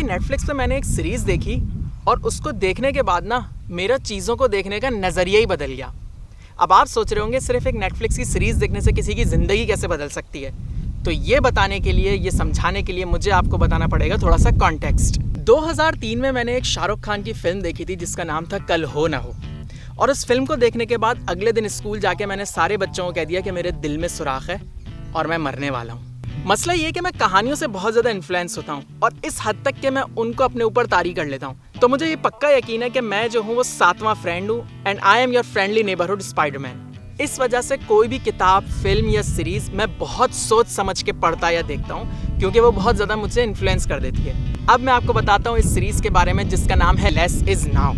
Netflix पे मैंने एक सीरीज़ देखी और उसको देखने के बाद ना मेरा चीज़ों को देखने का नज़रिया ही बदल गया। अब आप सोच रहे होंगे सिर्फ एक नेटफ्लिक्स की सीरीज़ देखने से किसी की ज़िंदगी कैसे बदल सकती है। तो ये बताने के लिए, ये समझाने के लिए मुझे आपको बताना पड़ेगा थोड़ा सा कॉन्टेक्स्ट। 2003 में मैंने एक शाहरुख खान की फ़िल्म देखी थी जिसका नाम था कल हो ना हो। और उस फिल्म को देखने के बाद अगले दिन स्कूल जाके मैंने सारे बच्चों को कह दिया कि मेरे दिल में सुराख है और मैं मरने वाला हूँ। मसला ये है कि मैं कहानियों से बहुत ज़्यादा इन्फ्लुएंस होता हूँ और इस हद तक कि मैं उनको अपने ऊपर तारी कर लेता हूँ। तो मुझे ये पक्का यकीन है कि मैं जो हूँ वो 7वां फ्रेंड हूँ and I am your friendly neighbourhood Spiderman. इस वजह से कोई भी किताब, फिल्म या सीरीज़ मैं बहुत सोच समझ के पढ़ता या देखता हूँ क्योंकि वो बहुत ज़्यादा मुझे इन्फ्लुएंस कर देती है। अब मैं आपको बताता हूँ इस सीरीज़ के बारे में जिसका नाम है लेस इज़ नाउ।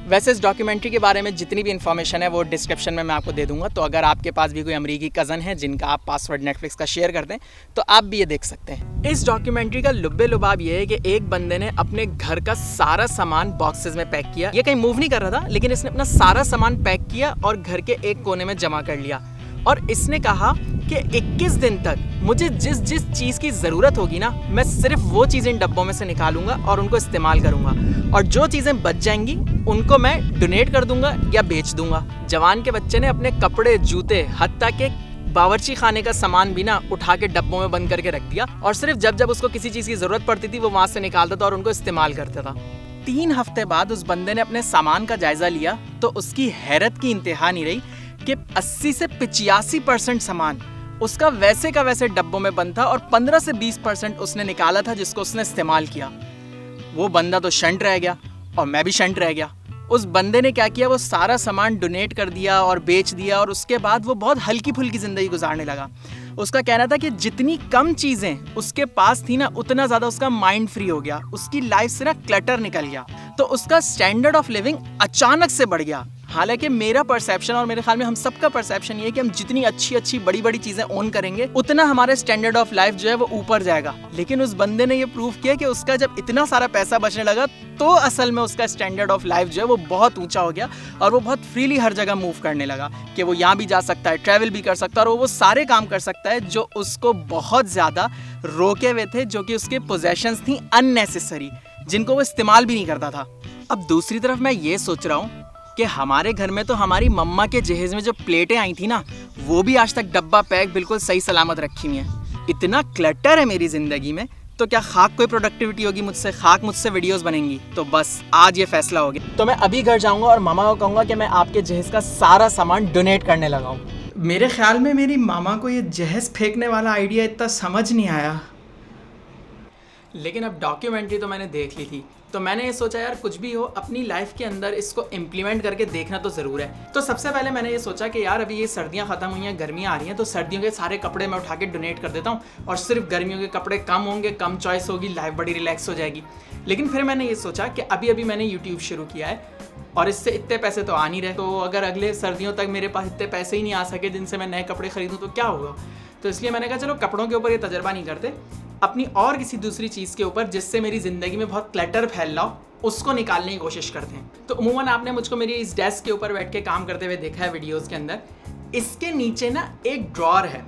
वैसे इस डॉक्यूमेंट्री के बारे में जितनी भी इन्फॉर्मेशन है वो डिस्क्रिप्शन में मैं आपको दे दूंगा, तो अगर आपके पास भी कोई अमरीकी कज़न है जिनका आप पासवर्ड नेटफ्लिक्स का शेयर कर दें तो आप भी ये देख सकते हैं। इस डॉक्यूमेंट्री का लुब्बे लुबाब ये है कि एक बंदे ने अपने घर का सारा सामान बॉक्सेस में पैक किया। ये कहीं मूव नहीं कर रहा था, लेकिन इसने अपना सारा सामान पैक किया और घर के एक कोने में जमा कर लिया और इसने कहा कि 21 दिन तक मुझे जिस जिस चीज़ की ज़रूरत होगी ना, मैं सिर्फ वो चीज़ें इन डब्बों में से निकालूंगा और उनको इस्तेमाल करूंगा और जो चीज़ें बच जाएंगी उनको मैं डोनेट कर दूंगा या बेच दूंगा। जवान के बच्चे ने अपने कपड़े, जूते, हत्ता के बावर्ची खाने का सामान भी ना उठा के डब्बों में बंद करके रख दिया और सिर्फ जब जब उसको किसी चीज़ की ज़रूरत पड़ती थी वो वहाँ से निकालता था और उनको इस्तेमाल करता था। 3 हफ्ते बाद उस बंदे ने अपने सामान का जायज़ा लिया तो उसकी हैरत की इंतहा नहीं रही कि 80 से 85% सामान उसका वैसे का वैसे डब्बों में बंद था और 15 से 20% उसने निकाला था जिसको उसने इस्तेमाल किया। वो बंदा तो शंट रह गया और मैं भी शंट रह गया। उस बंदे ने क्या किया, वो सारा सामान डोनेट कर दिया और बेच दिया और उसके बाद वो बहुत हल्की फुल्की ज़िंदगी गुजारने लगा। उसका कहना था कि जितनी कम चीज़ें उसके पास थी ना, उतना ज़्यादा उसका माइंड फ्री हो गया, उसकी लाइफ से ना क्लटर निकल गया, तो उसका स्टैंडर्ड ऑफ लिविंग अचानक से बढ़ गया। हालांकि मेरा परसेप्शन और मेरे ख्याल में हम सबका परसेप्शन ये है कि हम जितनी अच्छी अच्छी बड़ी बड़ी चीज़ें ओन करेंगे उतना हमारे स्टैंडर्ड ऑफ लाइफ जो है वो ऊपर जाएगा। लेकिन उस बंदे ने ये प्रूव किया कि उसका जब इतना सारा पैसा बचने लगा तो असल में उसका स्टैंडर्ड ऑफ लाइफ जो है वो बहुत ऊंचा हो गया और वो बहुत फ्रीली हर जगह मूव करने लगा कि वो यहाँ भी जा सकता है, ट्रैवल भी कर सकता है और वो सारे काम कर सकता है जो उसको बहुत ज़्यादा रोके हुए थे, जो कि उसके पोजेशंस थी अननेसेसरी, जिनको वो इस्तेमाल भी नहीं करता था। अब दूसरी तरफ मैं ये सोच रहा हूँ कि हमारे घर में तो हमारी मम्मा के जहेज में जो प्लेटें आई थी ना, वो भी आज तक डब्बा पैक बिल्कुल सही सलामत रखी हुई हैं। इतना क्लटर है मेरी ज़िंदगी में, तो क्या खाक कोई प्रोडक्टिविटी होगी मुझसे, खाक मुझसे वीडियोस बनेंगी? तो बस आज ये फैसला हो गया। तो मैं अभी घर जाऊंगा और मामा को कहूँगा कि मैं आपके जहेज का सारा सामान डोनेट करने लगा हूँ। मेरे ख्याल में मेरी मामा को ये जहेज फेंकने वाला आइडिया इतना समझ नहीं आया, लेकिन अब डॉक्यूमेंट्री तो मैंने देख ली थी तो मैंने ये सोचा यार कुछ भी हो अपनी लाइफ के अंदर इसको इम्प्लीमेंट करके देखना तो ज़रूर है। तो सबसे पहले मैंने ये सोचा कि यार अभी ये सर्दियाँ ख़त्म हुई हैं, गर्मियाँ आ रही हैं, तो सर्दियों के सारे कपड़े मैं उठा के डोनेट कर देता हूँ और सिर्फ गर्मियों के कपड़े कम होंगे, कम चॉइस होगी, लाइफ बड़ी रिलैक्स हो जाएगी। लेकिन फिर मैंने ये सोचा कि अभी मैंने यूट्यूब शुरू किया है और इससे इतने पैसे तो आ नहीं रहे, तो अगर अगले सर्दियों तक मेरे पास इतने पैसे ही नहीं आ सके जिनसे मैं नए कपड़े खरीदूँ तो क्या होगा। तो इसलिए मैंने कहा चलो कपड़ों के ऊपर ये तजर्बा नहीं करते, अपनी और किसी दूसरी चीज़ के ऊपर जिससे मेरी ज़िंदगी में बहुत क्लटर फैल रहा हो उसको निकालने की कोशिश करते हैं। तो उमूमन आपने मुझको मेरी इस डेस्क के ऊपर बैठ के काम करते हुए देखा है वीडियोस के अंदर। इसके नीचे ना एक ड्रॉर है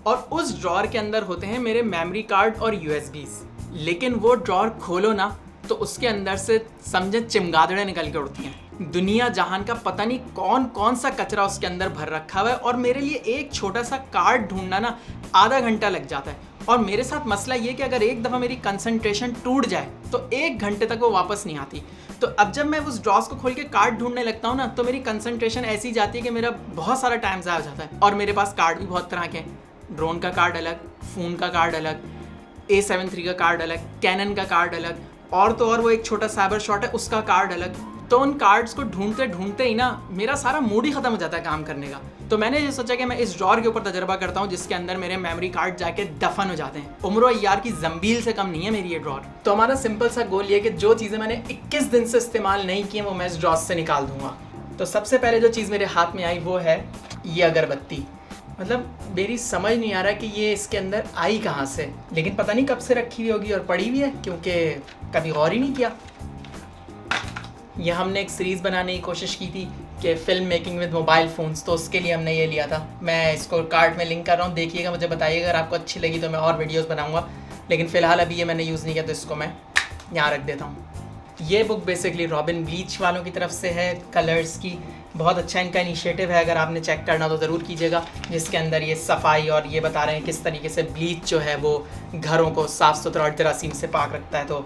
और उस ड्रॉर के अंदर होते हैं मेरे मेमोरी कार्ड और यूएसबीज। लेकिन वो ड्रॉर खोलो ना तो उसके अंदर से समझे चिमगादड़ें निकल के उड़ती हैं। दुनिया जहान का पता नहीं कौन कौन सा कचरा उसके अंदर भर रखा हुआ है और मेरे लिए एक छोटा सा कार्ड ढूंढना ना आधा घंटा लग जाता है। और मेरे साथ मसला ये कि अगर एक दफ़ा मेरी कंसंट्रेशन टूट जाए तो 1 घंटे तक वो वापस नहीं आती। तो अब जब मैं उस ड्रॉस को खोल के कार्ड ढूंढने लगता हूँ ना तो मेरी कंसंट्रेशन ऐसी जाती है कि मेरा बहुत सारा टाइम ज़ाया हो जाता है। और मेरे पास कार्ड भी बहुत तरह के हैं, ड्रोन का कार्ड अलग, फ़ोन का कार्ड अलग, A73 का कार्ड अलग, कैनन का कार्ड अलग, और तो और वो एक छोटा साइबर शॉट है उसका कार्ड अलग। तो उन कार्ड्स को ढूंढते ढूंढते ही ना मेरा सारा मूड ही ख़त्म हो जाता है काम करने का। तो मैंने ये सोचा कि मैं इस ड्रॉर के ऊपर तजर्बा करता हूँ जिसके अंदर मेरे मेमोरी कार्ड जाके दफन हो जाते हैं। उम्र यार की जंबील से कम नहीं है मेरी ये ड्रॉर। तो हमारा सिंपल सा गोल ये कि जो चीज़ें मैंने 21 दिन से इस्तेमाल नहीं की वो मैं इस ड्रॉर से निकाल दूंगा। तो सबसे पहले जो चीज़ मेरे हाथ में आई वो है ये अगरबत्ती। मतलब मेरी समझ नहीं आ रहा कि ये इसके अंदर आई कहाँ से, लेकिन पता नहीं कब से रखी हुई होगी और पड़ी हुई है क्योंकि कभी गौर ही नहीं किया। यह हमने एक सीरीज़ बनाने की कोशिश की थी कि film making with mobile phones, तो उसके लिए हमने ये लिया था। मैं इसको कार्ड में लिंक कर रहा हूँ, देखिएगा, मुझे बताइएगा। अगर आपको अच्छी लगी तो मैं और वीडियोस बनाऊँगा, लेकिन फ़िलहाल अभी ये मैंने यूज़ नहीं किया तो इसको मैं यहाँ रख देता हूँ। ये बुक बेसिकली रॉबिन ब्लीच वालों की तरफ से है, कलर्स की। बहुत अच्छा इनका इनिशिएटिव है, अगर आपने चेक करना तो ज़रूर कीजिएगा, जिसके अंदर ये सफाई और ये बता रहे हैं किस तरीके से ब्लीच जो है वो घरों को साफ़ सुथरा और जरासीम से पाक रखता है। तो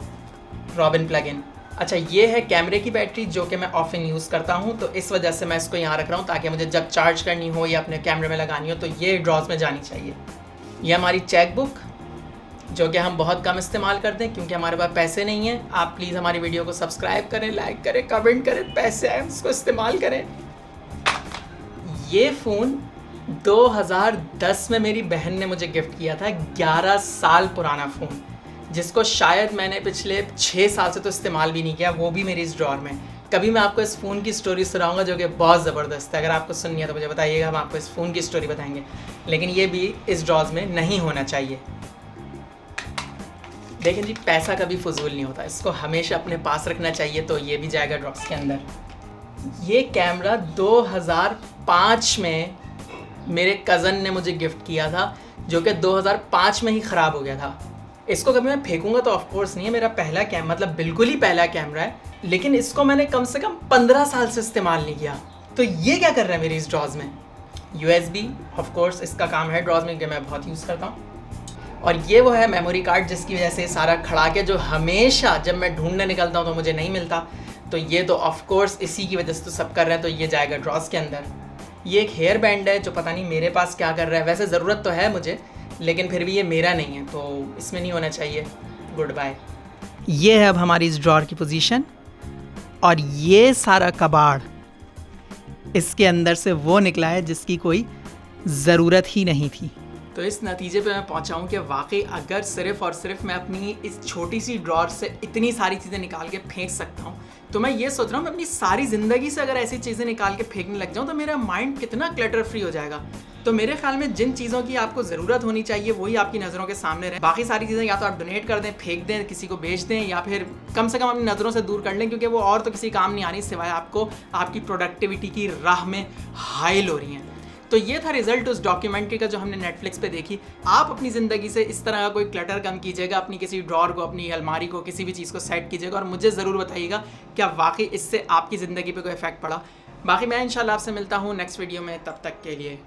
रॉबिन प्लगइन। अच्छा, ये है कैमरे की बैटरी जो कि मैं ऑफन यूज़ करता हूँ, तो इस वजह से मैं इसको यहाँ रख रहा हूँ ताकि मुझे जब चार्ज करनी हो या अपने कैमरे में लगानी हो तो ये ड्रॉज में जानी चाहिए। ये हमारी चेक बुक जो कि हम बहुत कम इस्तेमाल करते हैं क्योंकि हमारे पास पैसे नहीं हैं। आप प्लीज़ हमारी वीडियो को सब्सक्राइब करें, लाइक करें, कमेंट करें, पैसे आए उसको इस्तेमाल करें। ये फ़ोन 2010 में मेरी बहन ने मुझे गिफ्ट किया था, 11 साल पुराना फ़ोन, जिसको शायद मैंने पिछले 6 साल से तो इस्तेमाल भी नहीं किया, वो भी मेरी इस ड्रॉर में। कभी मैं आपको इस फ़ोन की स्टोरी सुनाऊंगा जो कि बहुत ज़बरदस्त है। अगर आपको सुननी है तो मुझे बताइएगा, हम आपको इस फ़ोन की स्टोरी बताएंगे, लेकिन ये भी इस ड्रॉज में नहीं होना चाहिए। देखें जी, पैसा कभी फजूल नहीं होता, इसको हमेशा अपने पास रखना चाहिए, तो ये भी जाएगा ड्रॉज के अंदर। ये कैमरा 2005 में मेरे कज़न ने मुझे गिफ्ट किया था, जो कि 2005 में ही ख़राब हो गया था। इसको कभी मैं फेंकूंगा तो ऑफ कोर्स नहीं है, मेरा पहला कैमरा, मतलब बिल्कुल ही पहला कैमरा है, लेकिन इसको मैंने कम से कम 15 साल से इस्तेमाल नहीं किया। तो ये क्या कर रहा है मेरी इस ड्रॉज में? USB ऑफ कोर्स इसका काम है ड्रॉज में, कि मैं बहुत यूज़ करता हूँ। और ये वो है मेमोरी कार्ड जिसकी वजह से सारा खड़ा के जो हमेशा जब मैं ढूंढने निकलता हूँ तो मुझे नहीं मिलता, तो ये तो ऑफ कोर्स इसी की वजह से तो सब कर रहे हैं, तो ये जाएगा ड्रॉज के अंदर। ये एक हेयर बैंड है जो पता नहीं मेरे पास क्या कर रहा है, वैसे ज़रूरत तो है मुझे, लेकिन फिर भी ये मेरा नहीं है तो इसमें नहीं होना चाहिए। Goodbye. ये है अब हमारी इस ड्रॉर की पोजीशन, और ये सारा कबाड़ इसके अंदर से वो निकला है जिसकी कोई ज़रूरत ही नहीं थी। तो इस नतीजे पे मैं पहुंचा हूं कि वाकई अगर सिर्फ़ और सिर्फ मैं अपनी इस छोटी सी ड्रॉर से इतनी सारी चीज़ें निकाल के फेंक सकता हूं, तो मैं ये सोच रहा हूँ मैं अपनी सारी ज़िंदगी से अगर ऐसी चीज़ें निकाल के फेंकने लग जाऊँ तो मेरा माइंड कितना क्लटर फ्री हो जाएगा। तो मेरे ख्याल में जिन चीज़ों की आपको ज़रूरत होनी चाहिए वही आपकी नज़रों के सामने रहे। बाकी सारी चीज़ें या तो आप डोनेट कर दें, फेंक दें, किसी को बेच दें, या फिर कम से कम अपनी नज़रों से दूर कर लें, क्योंकि वो और तो किसी काम नहीं आ रही सिवाय आपको आपकी प्रोडक्टिविटी की राह में हाइल हो रही हैं। तो ये था रिजल्ट उस डॉक्यूमेंट्री का जो हमने नेटफ्लिक्स पे देखी। आप अपनी ज़िंदगी से इस तरह का कोई क्लटर कम कीजिएगा, अपनी किसी ड्रॉर को, अपनी अलमारी को, किसी भी चीज़ को सेट कीजिएगा, और मुझे ज़रूर बताइएगा क्या वाकई इससे आपकी ज़िंदगी पे कोई इफेक्ट पड़ा। बाकी मैं इंशाल्लाह आपसे मिलता हूँ नेक्स्ट वीडियो में, तब तक के लिए